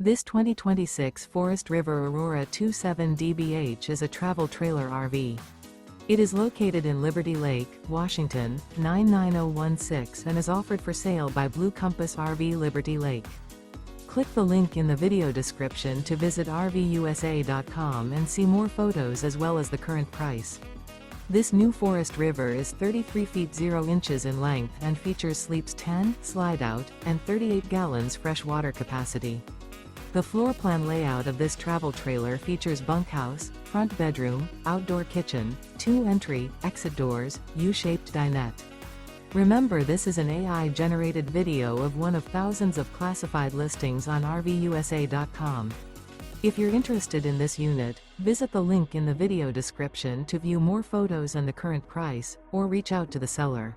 This 2026 Forest River Aurora 27 DBH is a travel trailer RV. It is located in Liberty Lake, Washington, 99016 and is offered for sale by Blue Compass RV Liberty Lake. Click the link in the video description to visit RVUSA.com and see more photos as well as the current price. This new Forest River is 33 feet 0 inches in length and features sleeps 10, slide-out, and 38 gallons fresh water capacity. The floor plan layout of this travel trailer features bunkhouse, front bedroom, outdoor kitchen, 2 entry, exit doors, U-shaped dinette. Remember, this is an AI-generated video of one of thousands of classified listings on RVUSA.com. If you're interested in this unit, visit the link in the video description to view more photos and the current price, or reach out to the seller.